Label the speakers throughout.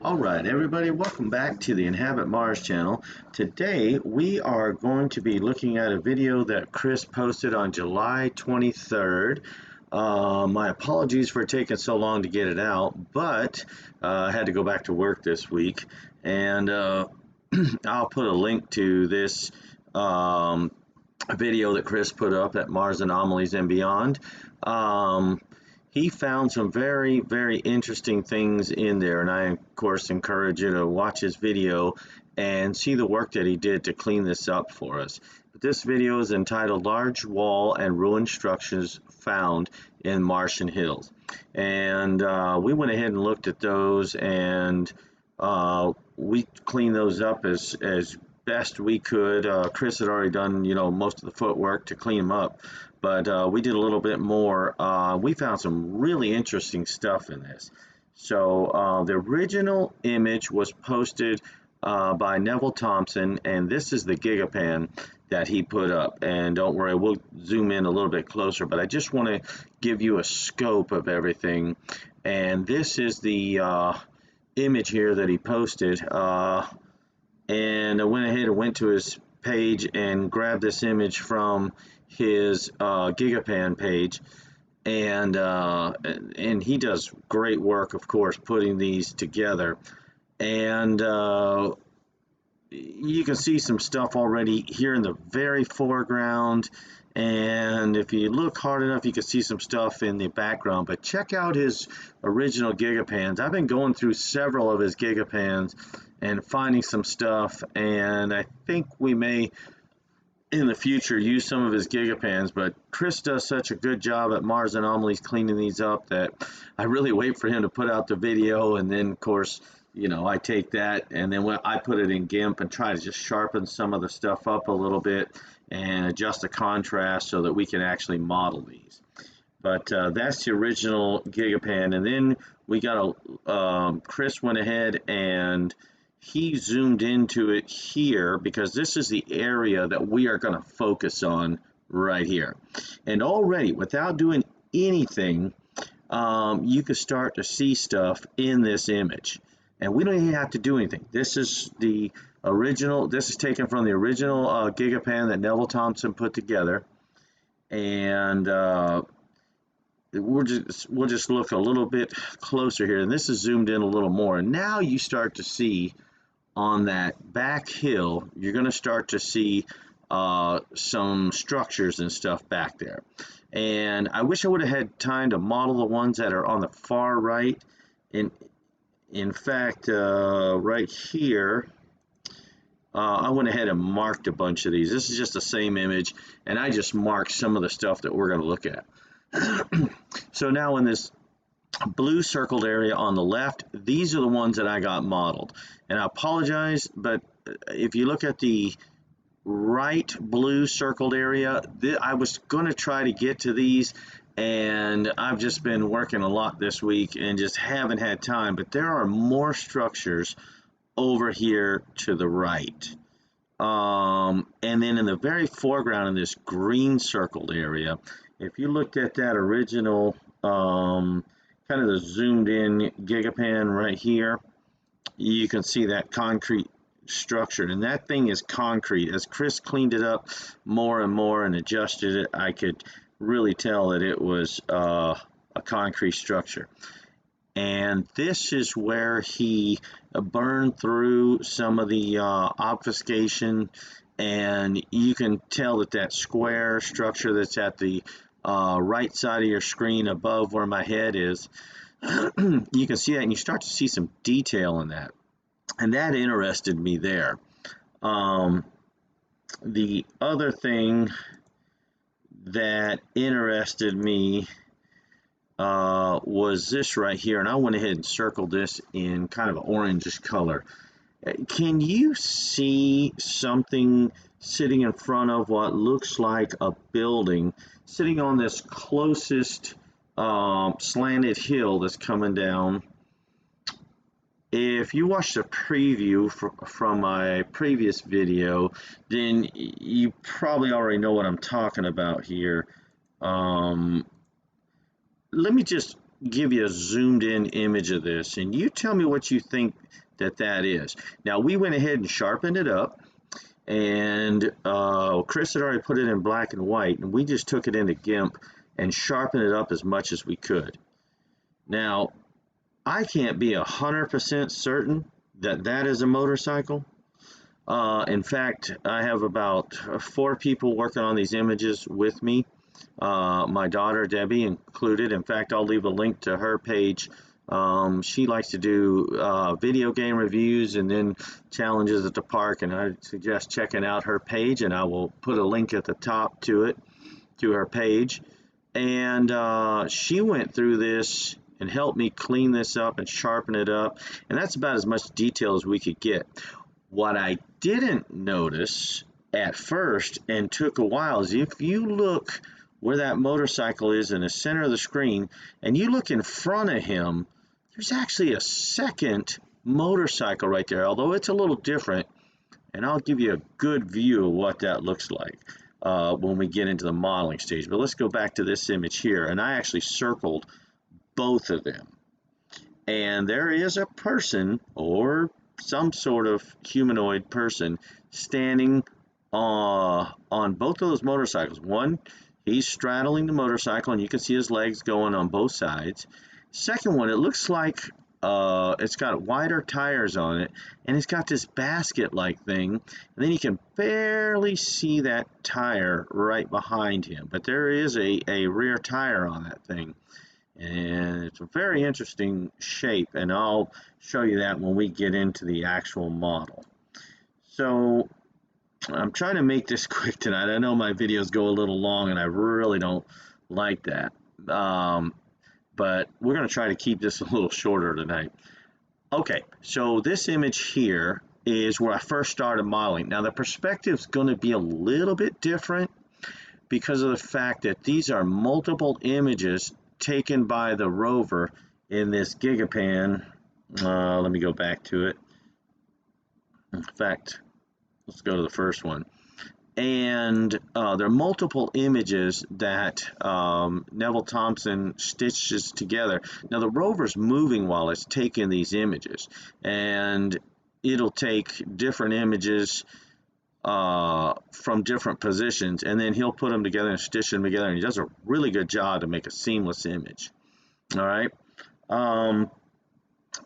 Speaker 1: Alright everybody, welcome back to the Inhabit Mars channel. Today we are going to be looking at a video that Chris posted on July 23rd. My apologies for taking so long to get it out, but I had to go back to work this week, and I'll put a link to this video that Chris put up at Mars Anomalies and Beyond. He found some very, very interesting things in there, and I, of course, encourage you to watch his video and see the work that he did to clean this up for us. But this video is entitled Large Wall and Ruined Structures Found in Martian Hills. And we went ahead and looked at those, and we cleaned those up as best we could. Chris had already done, most of the footwork to clean them up, but we did a little bit more. We found some really interesting stuff in this. So the original image was posted by Neville Thompson, and this is the Gigapan that he put up. And don't worry, we'll zoom in a little bit closer, but I just want to give you a scope of everything. And this is the image here that he posted. And I went ahead and went to his page and grabbed this image from his Gigapan page, and he does great work, of course, putting these together. And you can see some stuff already here in the very foreground, and if you look hard enough you can see some stuff in the background. But check out his original Gigapans. I've been going through several of his Gigapans and finding some stuff, and I think we may in the future use some of his Gigapans, but Chris does such a good job at Mars Anomalies cleaning these up that I really wait for him to put out the video, and then of course I take that and then when I put it in GIMP and try to just sharpen some of the stuff up a little bit and adjust the contrast so that we can actually model these. But that's the original Gigapan, and then we got Chris went ahead and he zoomed into it here because this is the area that we are going to focus on right here. And already, without doing anything, you can start to see stuff in this image. And we don't even have to do anything. This is the original, this is taken from the original Gigapan that Neville Thompson put together. And we'll just look a little bit closer here. And this is zoomed in a little more. And now you start to see on that back hill, you're going to start to see some structures and stuff back there. And I wish I would have had time to model the ones that are on the far right. In fact, right here, I went ahead and marked a bunch of these. This is just the same image, and I just marked some of the stuff that we're going to look at. So now in this blue circled area on the left, these are the ones that I got modeled. And I apologize, but if you look at the right blue circled area, I was going to try to get to these, and I've just been working a lot this week and just haven't had time. But there are more structures over here to the right. And then in the very foreground in this green circled area, if you looked at that original kind of the zoomed in Gigapan right here, you can see that concrete structure, and that thing is concrete. As Chris cleaned it up more and more and adjusted it, I could really tell that it was a concrete structure. And this is where he burned through some of the obfuscation, and you can tell that that square structure that's at the right side of your screen above where my head is, you can see that, and you start to see some detail in that, and that interested me there. The other thing that interested me was this right here, and I went ahead and circled this in kind of an orangish color. Can you see something sitting in front of what looks like a building, sitting on this closest slanted hill that's coming down? If you watched a preview from my previous video, then you probably already know what I'm talking about here. Let me just give you a zoomed in image of this, and you tell me what you think that is. Now, we went ahead and sharpened it up, and Chris had already put it in black and white, and we just took it into GIMP and sharpened it up as much as we could. Now, I can't be 100% certain that that is a motorcycle. In fact, I have about 4 people working on these images with me. My daughter Debbie included. In fact, I'll leave a link to her page. She likes to do video game reviews and then challenges at the park, and I suggest checking out her page, and I will put a link at the top to it, to her page. And she went through this and helped me clean this up and sharpen it up, and that's about as much detail as we could get. What I didn't notice at first and took a while is if you look where that motorcycle is in the center of the screen and you look in front of him, there's actually a second motorcycle right there, although it's a little different, and I'll give you a good view of what that looks like when we get into the modeling stage. But let's go back to this image here, and I actually circled both of them. And there is a person or some sort of humanoid person standing on both of those motorcycles. One, he's straddling the motorcycle, and you can see his legs going on both sides. Second one, it looks like it's got wider tires on it, and it's got this basket-like thing, and then you can barely see that tire right behind him, but there is a rear tire on that thing. And it's a very interesting shape, and I'll show you that when we get into the actual model. So I'm trying to make this quick tonight. I know my videos go a little long, and I really don't like that. But we're going to try to keep this a little shorter tonight. Okay, so this image here is where I first started modeling. Now, the perspective is going to be a little bit different because of the fact that these are multiple images taken by the rover in this Gigapan. Let me go back to it. In fact, let's go to the first one. And there are multiple images that Neville Thompson stitches together. Now, the rover's moving while it's taking these images, and it'll take different images from different positions, and then he'll put them together and stitch them together, and he does a really good job to make a seamless image. All right.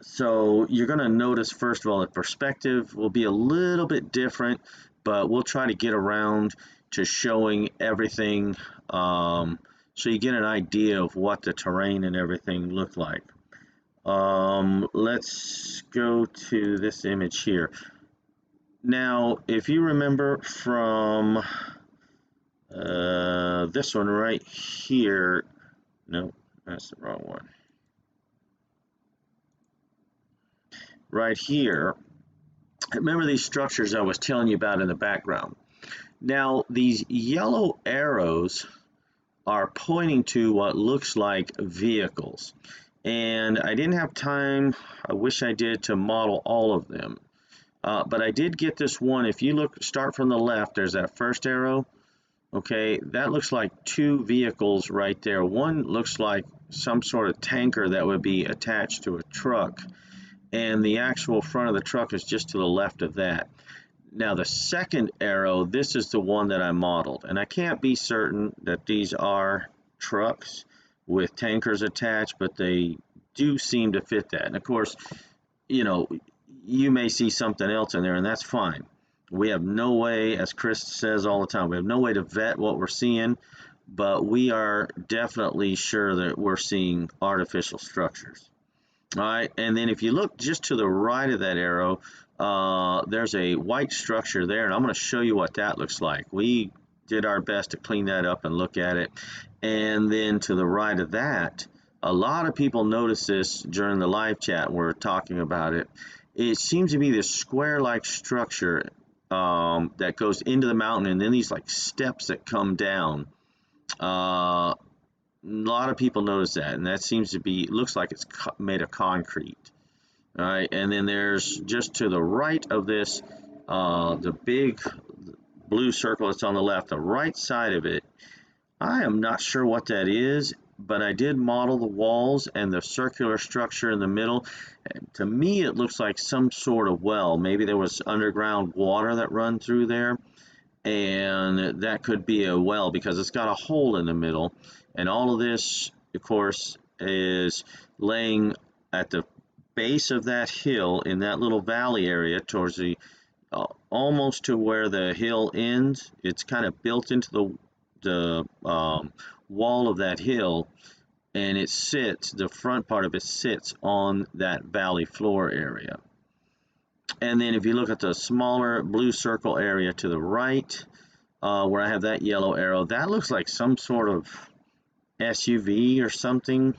Speaker 1: So you're going to notice, first of all, the perspective will be a little bit different, but we'll try to get around to showing everything so you get an idea of what the terrain and everything look like. Let's go to this image here. Now, if you remember from this one right here, no, that's the wrong one. Right here, remember these structures I was telling you about in the background. Now, these yellow arrows are pointing to what looks like vehicles. And I didn't have time, I wish I did, to model all of them. But I did get this one. If you look, start from the left, there's that first arrow. Okay, that looks like 2 vehicles right there. One looks like some sort of tanker that would be attached to a truck, and the actual front of the truck is just to the left of that. Now, the second arrow, this is the one that I modeled, and I can't be certain that these are trucks with tankers attached, but they do seem to fit that. And of course, you know, you may see something else in there, and that's fine. We have no way, as Chris says all the time, we have no way to vet what we're seeing, but we are definitely sure that we're seeing artificial structures. All right, and then if you look just to the right of that arrow, there's a white structure there, and I'm going to show you what that looks like. We did our best to clean that up and look at it. And then to the right of that, a lot of people noticed this during the live chat. We're talking about it. It seems to be this square-like structure that goes into the mountain, and then these like steps that come down. A lot of people notice that, and that seems to be, looks like it's made of concrete. All right, and then there's just to the right of this, the big blue circle that's on the left, the right side of it. I am not sure what that is. but I did model the walls and the circular structure in the middle. And to me, it looks like some sort of well. Maybe there was underground water that run through there, and that could be a well because it's got a hole in the middle. And all of this, of course, is laying at the base of that hill in that little valley area towards the almost to where the hill ends. It's kind of built into the wall of that hill, and it sits, the front part of it sits on that valley floor area. And then if you look at the smaller blue circle area to the right, where I have that yellow arrow, that looks like some sort of SUV or something.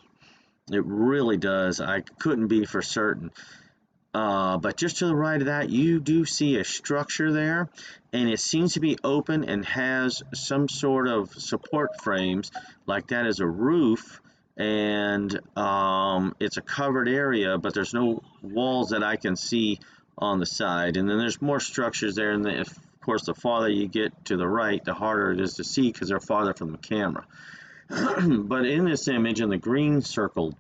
Speaker 1: It really does. I couldn't be for certain. But just to the right of that, you do see a structure there, and it seems to be open and has some sort of support frames, like that is a roof, and it's a covered area, but there's no walls that I can see on the side. And then there's more structures there, and of course, the farther you get to the right, the harder it is to see because they're farther from the camera. But in this image, in the green circled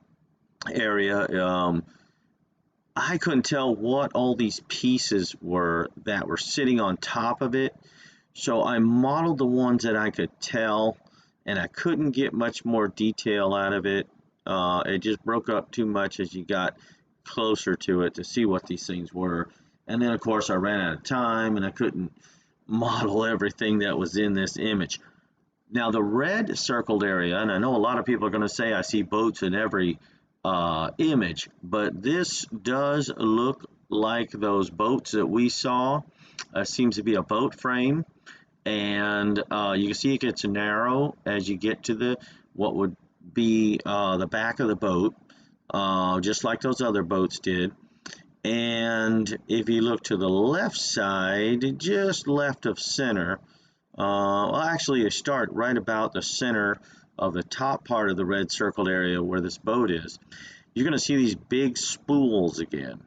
Speaker 1: area, I couldn't tell what all these pieces were that were sitting on top of it. So I modeled the ones that I could tell, and I couldn't get much more detail out of it. It just broke up too much as you got closer to it to see what these things were. And then, of course, I ran out of time, and I couldn't model everything that was in this image. Now, the red circled area, and I know a lot of people are going to say I see boats in every image, but this does look like those boats that we saw. Seems to be a boat frame, and you can see it gets narrow as you get to the what would be the back of the boat, just like those other boats did. And if you look to the left side, just left of center, well, actually you start right about the center of the top part of the red circled area where this boat is, you're going to see these big spools again.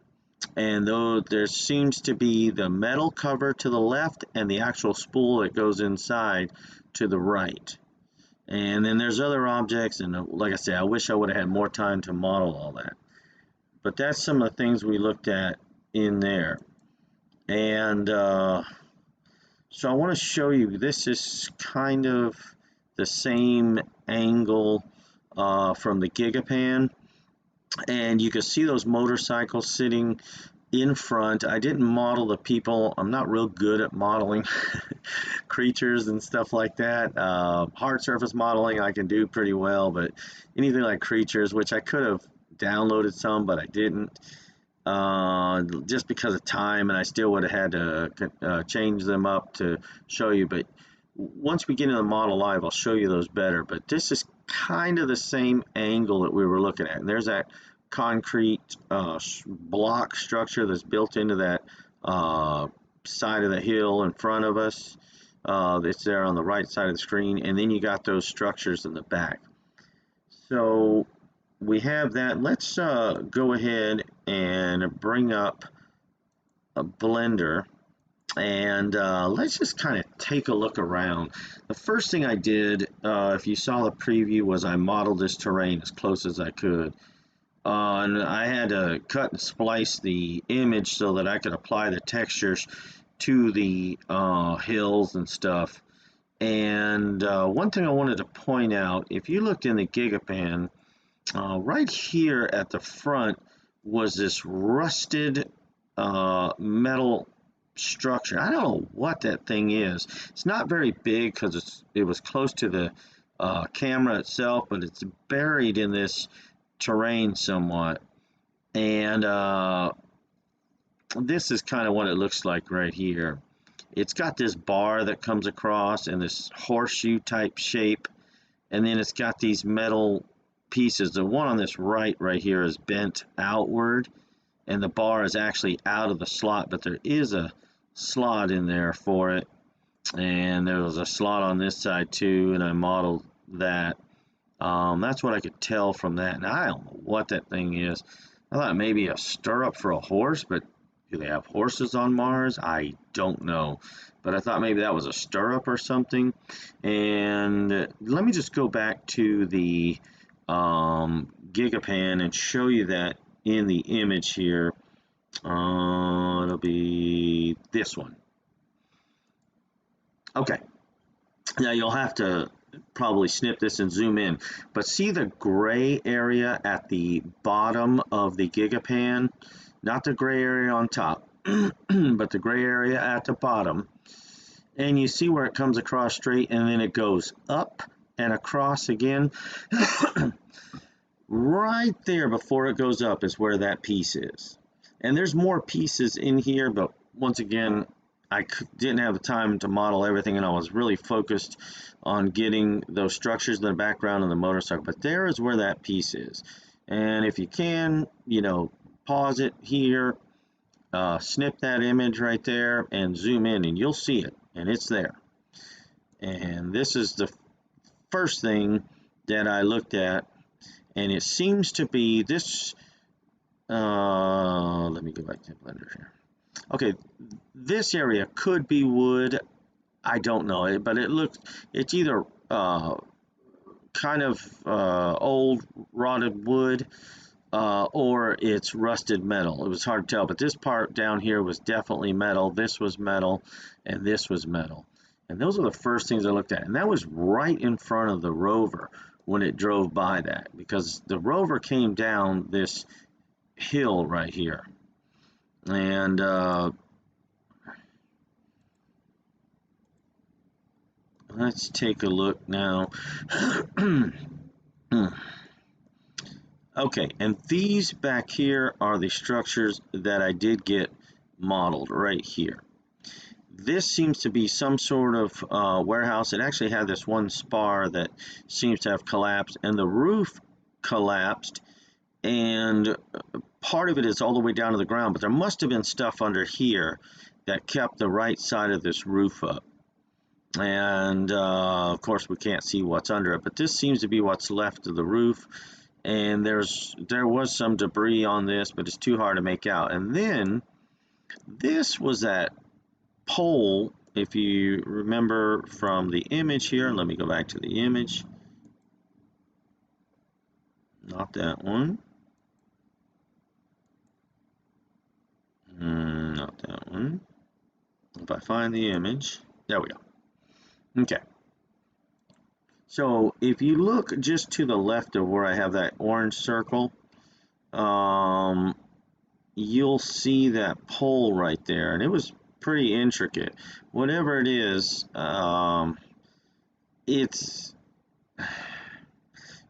Speaker 1: And though there seems to be the metal cover to the left and the actual spool that goes inside to the right. And then there's other objects, and like I say, I wish I would have had more time to model all that. But that's some of the things we looked at in there. And so I want to show you, this is kind of the same angle from the Gigapan, and you can see those motorcycles sitting in front. I didn't model the people. I'm not real good at modeling creatures and stuff like that. Hard surface modeling I can do pretty well, but anything like creatures, which I could have downloaded some, but I didn't, just because of time, and I still would have had to change them up to show you. But once we get into the model live, I'll show you those better. But this is kind of the same angle that we were looking at. And there's that concrete block structure that's built into that side of the hill in front of us. It's there on the right side of the screen. And then you got those structures in the back. So we have that. Let's go ahead and bring up a Blender. And let's just kind of take a look around. The first thing I did, if you saw the preview, was I modeled this terrain as close as I could. And I had to cut and splice the image so that I could apply the textures to the hills and stuff. And one thing I wanted to point out, if you looked in the Gigapan, right here at the front was this rusted metal structure. I don't know what that thing is. It's not very big because it was close to the camera itself, but it's buried in this terrain somewhat. And this is kind of what it looks like right here. It's got this bar that comes across in this horseshoe type shape, and then it's got these metal pieces. The one on this right here is bent outward, and the bar is actually out of the slot, but there is a slot in there for it, and there was a slot on this side too, and I modeled that. That's what I could tell from that, and I don't know what that thing is. I thought maybe a stirrup for a horse, but do they have horses on Mars? I don't know. but I thought maybe that was a stirrup or something. And let me just go back to the Gigapan and show you that in the image here. It'll be this one. Okay, now you'll have to probably snip this and zoom in, but see the gray area at the bottom of the Gigapan? Not the gray area on top, but the gray area at the bottom. And you see where it comes across straight and then it goes up and across again. Right there before it goes up is where that piece is. And there's more pieces in here, but once again, I didn't have the time to model everything, and I was really focused on getting those structures in the background of the motorcycle. But there is where that piece is. And if you can, you know, pause it here, snip that image right there, and zoom in, and you'll see it, and it's there. And this is the first thing that I looked at, and it seems to be this. Let me go back to the blender here. Okay, this area could be wood. I don't know, but it looks, it's either kind of old rotted wood or it's rusted metal. It was hard to tell, but this part down here was definitely metal. This was metal, and this was metal. And those are the first things I looked at. And that was right in front of the rover when it drove by that, because the rover came down this hill right here. And let's take a look now. Okay, and these back here are the structures that I did get modeled right here. This seems to be some sort of warehouse. It actually had this one spar that seems to have collapsed, and the roof collapsed, and part of it is all the way down to the ground, but there must have been stuff under here that kept the right side of this roof up. And of course we can't see what's under it, but this seems to be what's left of the roof. And there was some debris on this, but it's too hard to make out. And then this was that pole, if you remember from the image here. Let me go back to the image. Not that one. Not that one. If I find the image, there we go. Okay. So if you look just to the left of where I have that orange circle, you'll see that pole right there, and it was pretty intricate. Whatever it is, it's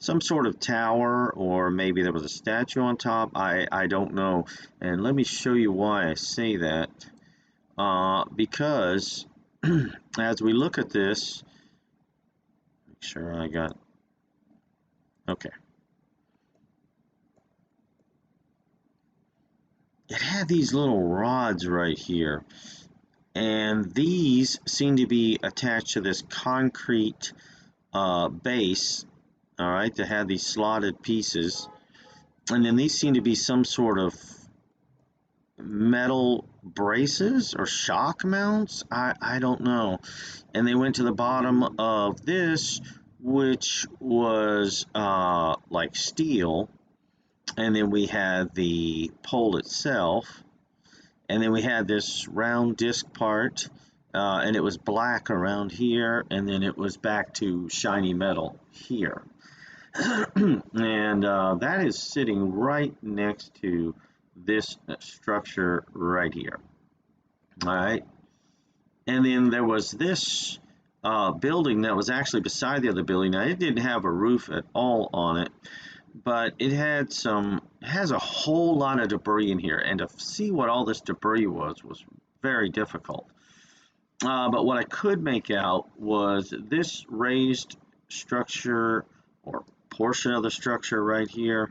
Speaker 1: some sort of tower, or maybe there was a statue on top. I don't know. And let me show you why I say that. Because as we look at this, make sure I got, okay. It had these little rods right here, and these seem to be attached to this concrete base, all right, that had these slotted pieces, and then these seem to be some sort of metal braces or shock mounts. I don't know. And they went to the bottom of this, which was like steel, and then we had the pole itself, and then we had this round disc part, and it was black around here, and then it was back to shiny metal here. And that is sitting right next to this structure right here. All right. And then there was this building that was actually beside the other building. Now, it didn't have a roof at all on it, but it has a whole lot of debris in here, and to see what all this debris was very difficult. But what I could make out was this raised structure, or portion of the structure right here,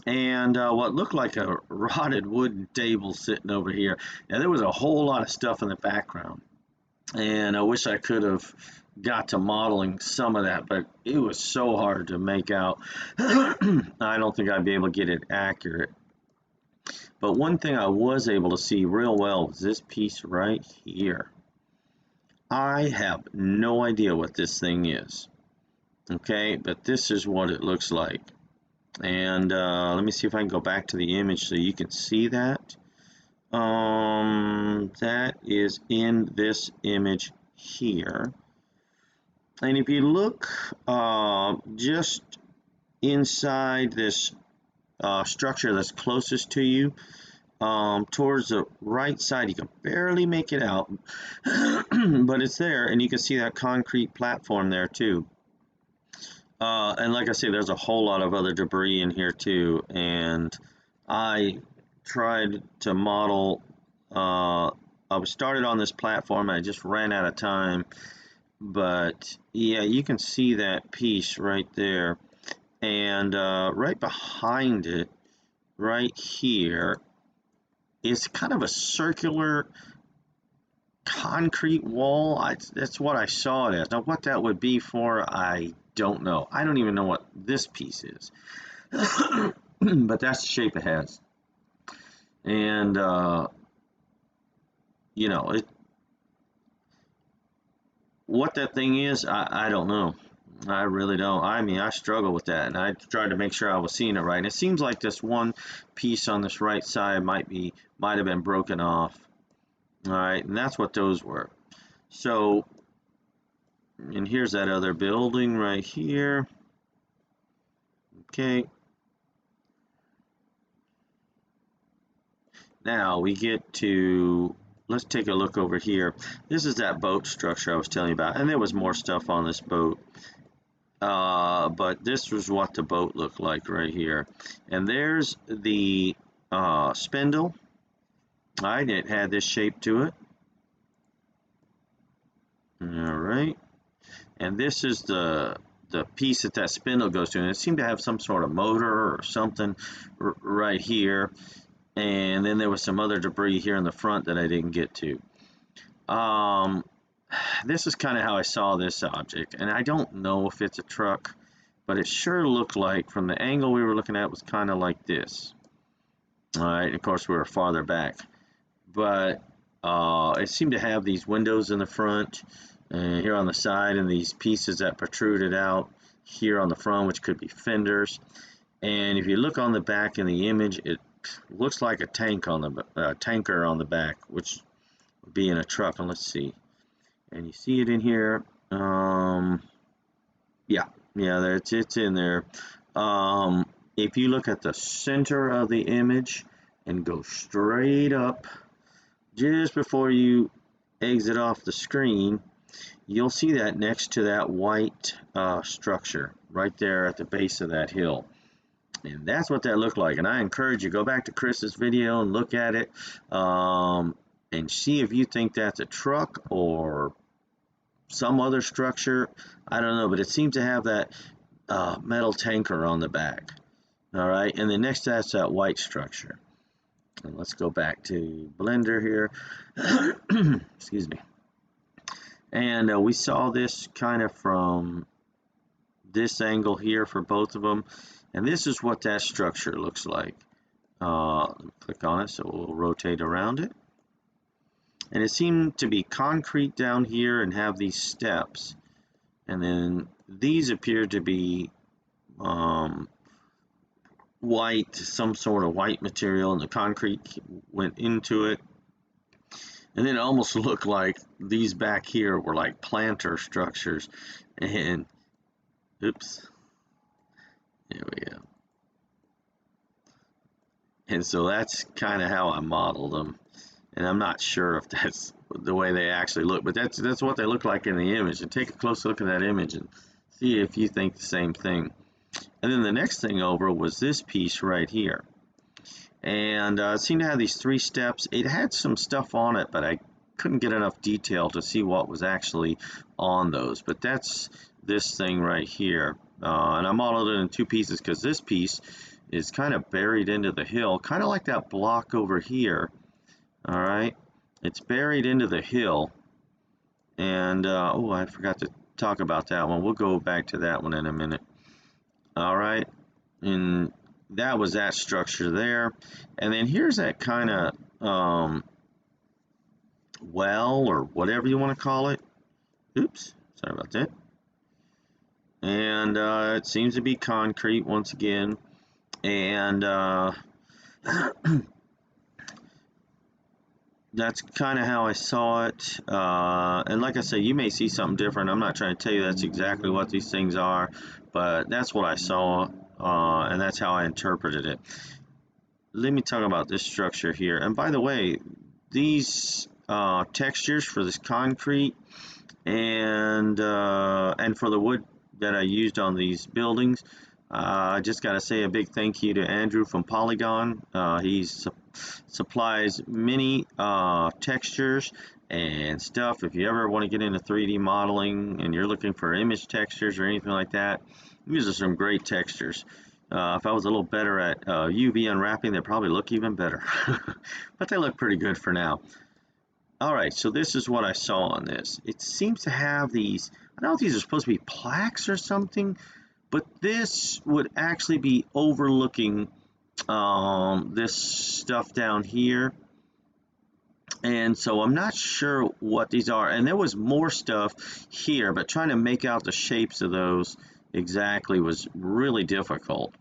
Speaker 1: and what looked like a rotted wooden table sitting over here. Now, there was a whole lot of stuff in the background, and I wish I could have got to modeling some of that, but it was so hard to make out. I don't think I'd be able to get it accurate. But one thing I was able to see real well was this piece right here. I have no idea what this thing is. Okay, but this is what it looks like. And let me see if I can go back to the image so you can see that. That is in this image here. And if you look just inside this structure that's closest to you, towards the right side, you can barely make it out, but it's there, and you can see that concrete platform there too. And like I say, there's a whole lot of other debris in here too, and I tried to model, I started on this platform and I just ran out of time, but yeah, you can see that piece right there, and right behind it, right here, is kind of a circular concrete wall. That's what I saw it as. Now, what that would be for, I don't know. I don't even know what this piece is. But that's the shape it has. And, you know, what that thing is, I don't know. I really don't. I mean, I struggle with that, and I tried to make sure I was seeing it right. And it seems like this one piece on this right side might have been broken off. All right, and that's what those were. So, and here's that other building right here. Okay. Now we get to, let's take a look over here. This is that boat structure I was telling you about, and there was more stuff on this boat. But this was what the boat looked like right here. And there's the spindle. All right, it had this shape to it. All right. And this is the piece that spindle goes to. And it seemed to have some sort of motor or something right here. And then there was some other debris here in the front that I didn't get to. This is kind of how I saw this object, and I don't know if it's a truck, but it sure looked like, from the angle we were looking at, was kind of like this. All right, of course we were farther back, but it seemed to have these windows in the front, here on the side, and these pieces that protruded out here on the front, which could be fenders. And if you look on the back in the image, it looks like a tanker on the back, which would be in a truck. And let's see. And you see it in here. Yeah, it's in there. If you look at the center of the image and go straight up, just before you exit off the screen, you'll see that next to that white structure right there at the base of that hill. And that's what that looked like. And I encourage you, go back to Chris's video and look at it, and see if you think that's a truck or some other structure. I don't know, but it seems to have that metal tanker on the back. All right, and then next to that's that white structure. And let's go back to Blender here. Excuse me. And we saw this kind of from this angle here for both of them. And this is what that structure looks like. Click on it, so we'll rotate around it. And it seemed to be concrete down here and have these steps. And then these appear to be white, some sort of white material, and the concrete went into it. And then it almost looked like these back here were like planter structures. And, oops, there we go. And so that's kind of how I modeled them. And I'm not sure if that's the way they actually look, but that's what they look like in the image. And take a close look at that image and see if you think the same thing. And then the next thing over was this piece right here. And it seemed to have these 3 steps. It had some stuff on it, but I couldn't get enough detail to see what was actually on those. But that's this thing right here. And I modeled it in 2 pieces because this piece is kind of buried into the hill, kind of like that block over here. All right, it's buried into the hill. And oh, I forgot to talk about that one. We'll go back to that one in a minute. All right, and that was that structure there. And then here's that kind of well, or whatever you want to call it. Oops, sorry about that. And it seems to be concrete once again. And that's kind of how I saw it. And like I say, you may see something different. I'm not trying to tell you that's exactly what these things are, but that's what I saw, and that's how I interpreted it. Let me talk about this structure here. And by the way, these textures for this concrete and for the wood that I used on these buildings, I just got to say a big thank you to Andrew from Poliigon. He supplies many textures and stuff. If you ever want to get into 3D modeling and you're looking for image textures or anything like that, these are some great textures. If I was a little better at UV unwrapping, they'd probably look even better. But they look pretty good for now. Alright, so this is what I saw on this. It seems to have these, I don't know if these are supposed to be plaques or something, but this would actually be overlooking this stuff down here. And so I'm not sure what these are. And there was more stuff here, but trying to make out the shapes of those exactly was really difficult.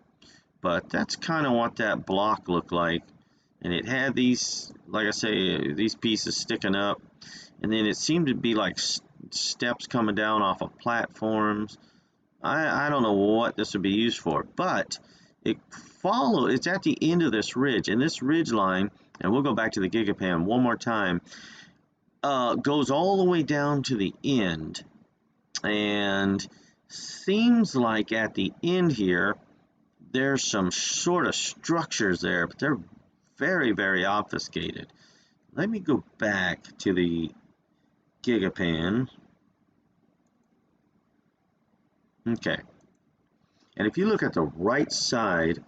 Speaker 1: But that's kind of what that block looked like. And it had these, like I say, these pieces sticking up. And then it seemed to be like steps coming down off of platforms. I don't know what this would be used for, but it's at the end of this ridge. And this ridge line, and we'll go back to the Gigapan one more time, goes all the way down to the end. And seems like at the end here, there's some sort of structures there, but they're very, very obfuscated. Let me go back to the Gigapan. Okay. And if you look at the right side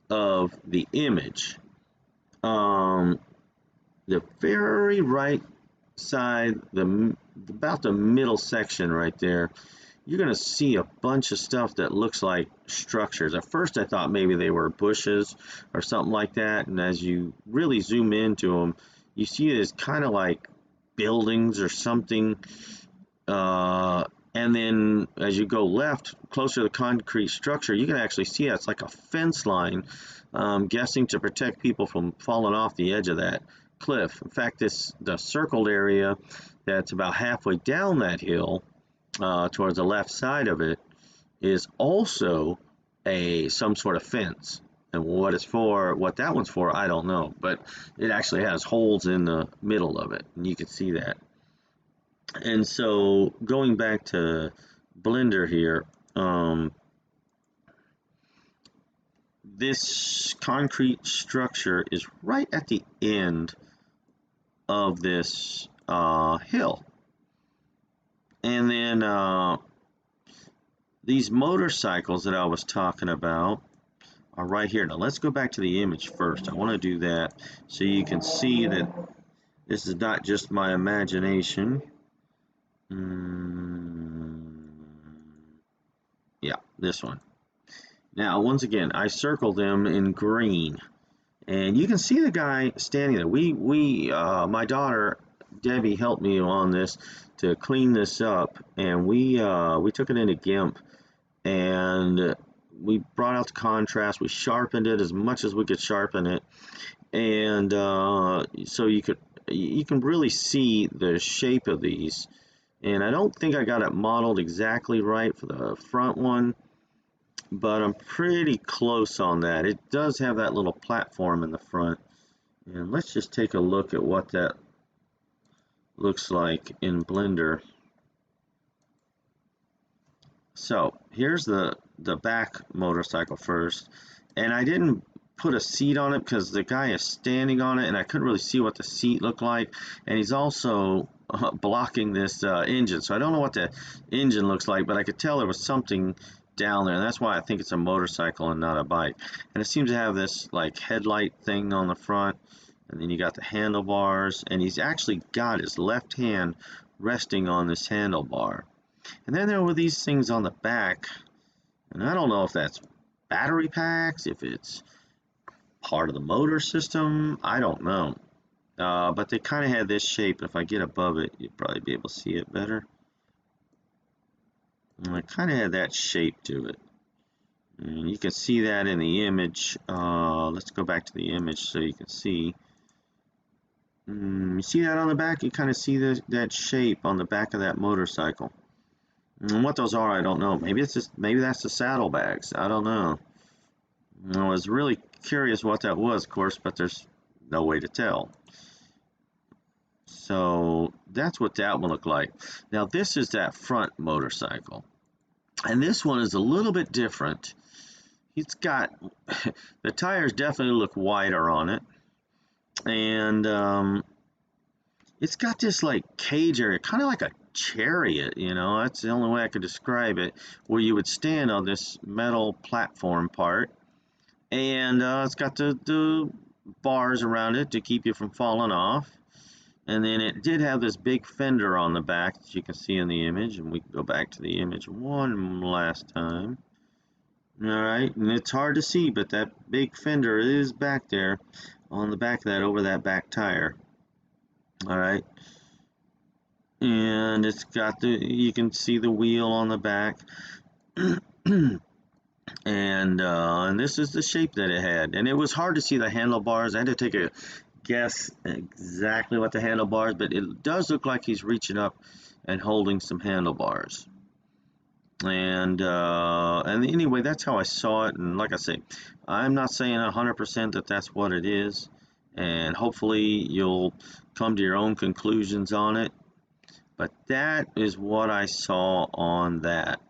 Speaker 1: of the image, the very right side, about the middle section right there, you're going to see a bunch of stuff that looks like structures. At first I thought maybe they were bushes or something like that, and as you really zoom into them, you see it as kind of like buildings or something. And then as you go left, closer to the concrete structure, you can actually see it's like a fence line, guessing to protect people from falling off the edge of that cliff. In fact, the circled area that's about halfway down that hill, towards the left side of it, is also some sort of fence. And what that one's for, I don't know. But it actually has holes in the middle of it, and you can see that. And so going back to Blender here, this concrete structure is right at the end of this hill. And then these motorcycles that I was talking about are right here. Now let's go back to the image first. I want to do that so you can see that this is not just my imagination. Yeah, this one. Now, once again, I circled them in green, and you can see the guy standing there. My daughter Debbie helped me on this to clean this up, and we took it into GIMP, and we brought out the contrast. We sharpened it as much as we could sharpen it, and so you can really see the shape of these. And I don't think I got it modeled exactly right for the front one, but I'm pretty close on that. It does have that little platform in the front. And let's just take a look at what that looks like in Blender. So here's the back motorcycle first. And I didn't put a seat on it because the guy is standing on it and I couldn't really see what the seat looked like. And he's also blocking this engine, so I don't know what the engine looks like, but I could tell there was something down there, and that's why I think it's a motorcycle and not a bike. And it seems to have this like headlight thing on the front, and then you got the handlebars, and he's actually got his left hand resting on this handlebar. And then there were these things on the back, and I don't know if that's battery packs, if it's part of the motor system, I don't know. But they kind of had this shape. If I get above it, you'd probably be able to see it better. And it kind of had that shape to it. And you can see that in the image. Let's go back to the image so you can see. You see that on the back? You kind of see that shape on the back of that motorcycle. And what those are, I don't know. Maybe it's just that's the saddlebags. I don't know. I was really curious what that was, of course, but there's no way to tell. So that's what that one looked like. Now this is that front motorcycle, and this one is a little bit different. It's got the tires definitely look wider on it, and it's got this like cage area, kind of like a chariot, you know. That's the only way I could describe it, where you would stand on this metal platform part, and it's got the bars around it to keep you from falling off. And then it did have this big fender on the back that you can see in the image, and we can go back to the image one last time. All right, and it's hard to see, but that big fender is back there on the back of that, over that back tire. All right, and it's got you can see the wheel on the back. And this is the shape that it had, and it was hard to see the handlebars. I had to take a guess exactly what the handlebars, but it does look like he's reaching up and holding some handlebars. And anyway, that's how I saw it. And like I say, I'm not saying 100% that that's what it is, and hopefully you'll come to your own conclusions on it, but that is what I saw on that.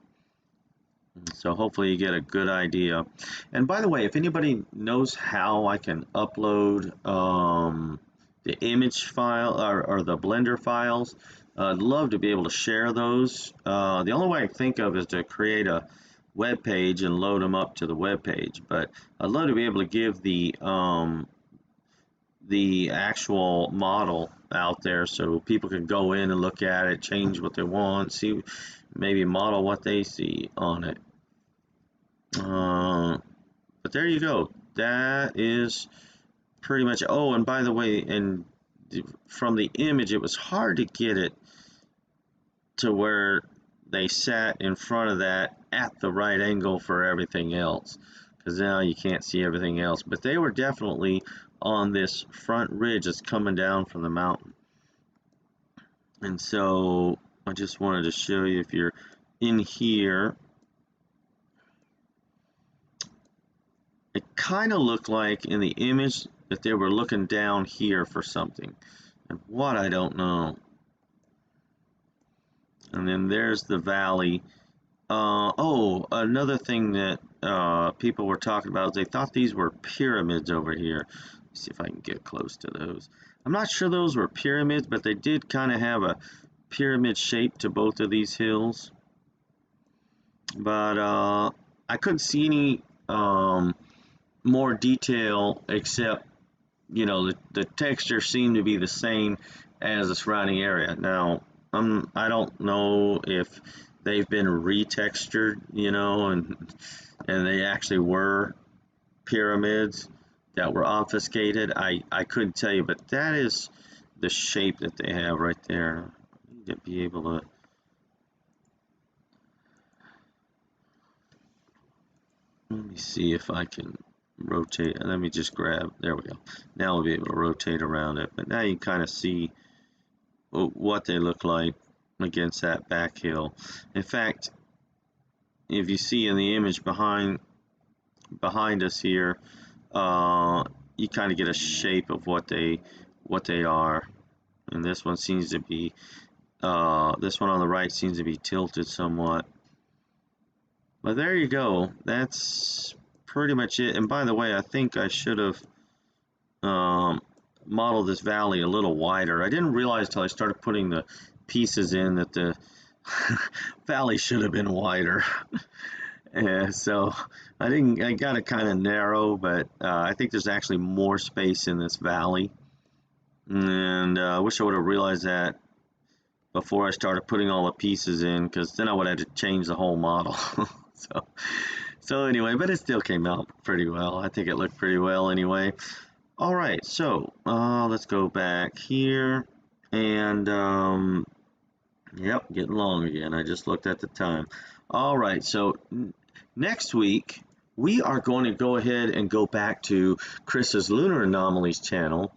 Speaker 1: So hopefully you get a good idea. And by the way, if anybody knows how I can upload the image file or the Blender files, I'd love to be able to share those. The only way I can think of is to create a web page and load them up to the web page. But I'd love to be able to give the actual model out there so people can go in and look at it, change what they want, see, maybe model what they see on it. But there you go. That is pretty much. Oh, and by the way, and from the image, it was hard to get it to where they sat in front of that at the right angle for everything else, because now you can't see everything else. But they were definitely on this front ridge that's coming down from the mountain. And so I just wanted to show you, if you're in here, it kind of looked like in the image that they were looking down here for something, and what, I don't know. And then there's the valley. Oh, another thing that people were talking about is they thought these were pyramids over here. Let's see if I can get close to those. I'm not sure those were pyramids, but they did kind of have a pyramid shape to both of these hills. But I couldn't see any more detail, except, you know, the texture seemed to be the same as the surrounding area. Now, I don't know if they've been retextured, you know, and they actually were pyramids that were obfuscated. I couldn't tell you, but that is the shape that they have right there. I need to be able to. Let me see if I can rotate. Let me just grab. There we go. Now we'll be able to rotate around it. But now you can kind of see what they look like against that back hill. In fact, if you see in the image behind us here, you kind of get a shape of what they are. And this one seems to be, this one on the right seems to be tilted somewhat. But there you go. That's pretty much it. And by the way, I think I should have modeled this valley a little wider. I didn't realize till I started putting the pieces in that the valley should have been wider. So I got it kind of narrow, but I think there's actually more space in this valley. And I wish I would have realized that before I started putting all the pieces in, because then I would have had to change the whole model. So anyway, but it still came out pretty well. I think it looked pretty well anyway. All right, so let's go back here, and yep, getting long again. I just looked at the time. All right, so next week we are going to go ahead and go back to Chris's Lunar Anomalies channel,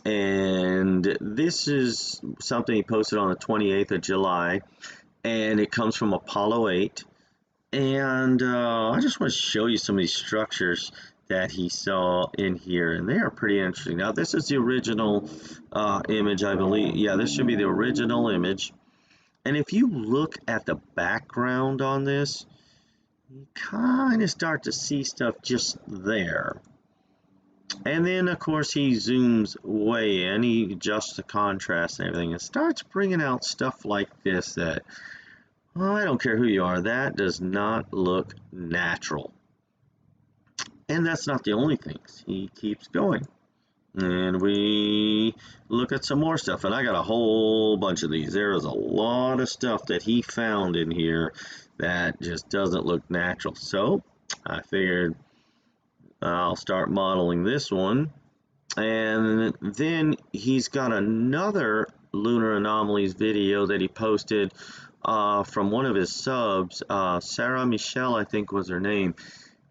Speaker 1: and this is something he posted on the 28th of July, and it comes from Apollo 8. And I just want to show you some of these structures that he saw in here, and they are pretty interesting. Now, this is the original image, I believe. Yeah, this should be the original image. And if you look at the background on this, you kind of start to see stuff just there. And then, of course, he zooms way in, he adjusts the contrast and everything, and starts bringing out stuff like this that, well, I don't care who you are, that does not look natural. And that's not the only things. He keeps going. And we look at some more stuff, and I got a whole bunch of these. There is a lot of stuff that he found in here that just doesn't look natural. So I figured I'll start modeling this one. And then he's got another Lunar Anomalies video that he posted from one of his subs. Sarah Michelle, I think was her name.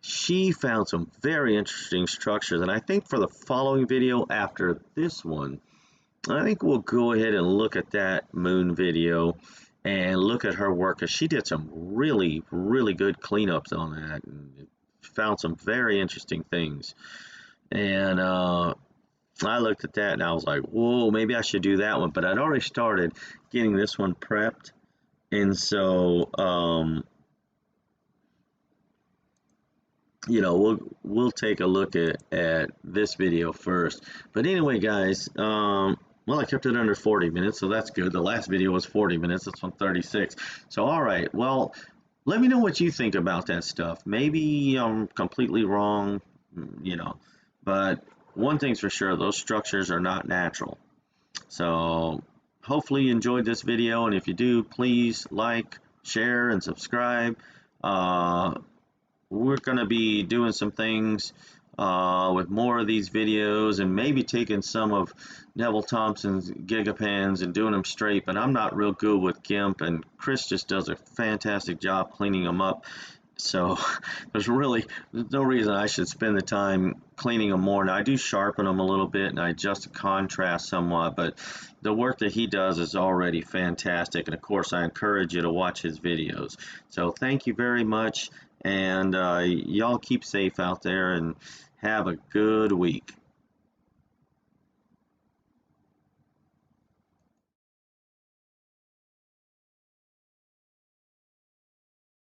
Speaker 1: She found some very interesting structures, and I think for the following video after this one, I think we'll go ahead and look at that moon video and look at her work, because she did some really, really good cleanups on that and found some very interesting things. And I looked at that and I was like, whoa, maybe I should do that one, but I'd already started getting this one prepped, and so you know, we'll take a look at this video first. But anyway, guys, well, I kept it under 40 minutes, so that's good. The last video was 40 minutes. This one's 36. So, all right. Well, let me know what you think about that stuff. Maybe I'm completely wrong, you know. But one thing's for sure, those structures are not natural. So, hopefully you enjoyed this video. And if you do, please like, share, and subscribe. We're going to be doing some things with more of these videos, and maybe taking some of Neville Thompson's Gigapans and doing them straight, but I'm not real good with GIMP, and Chris just does a fantastic job cleaning them up. So there's no reason I should spend the time cleaning them more. Now I do sharpen them a little bit and I adjust the contrast somewhat, but the work that he does is already fantastic. And of course I encourage you to watch his videos. So thank you very much, and y'all keep safe out there and have a good week.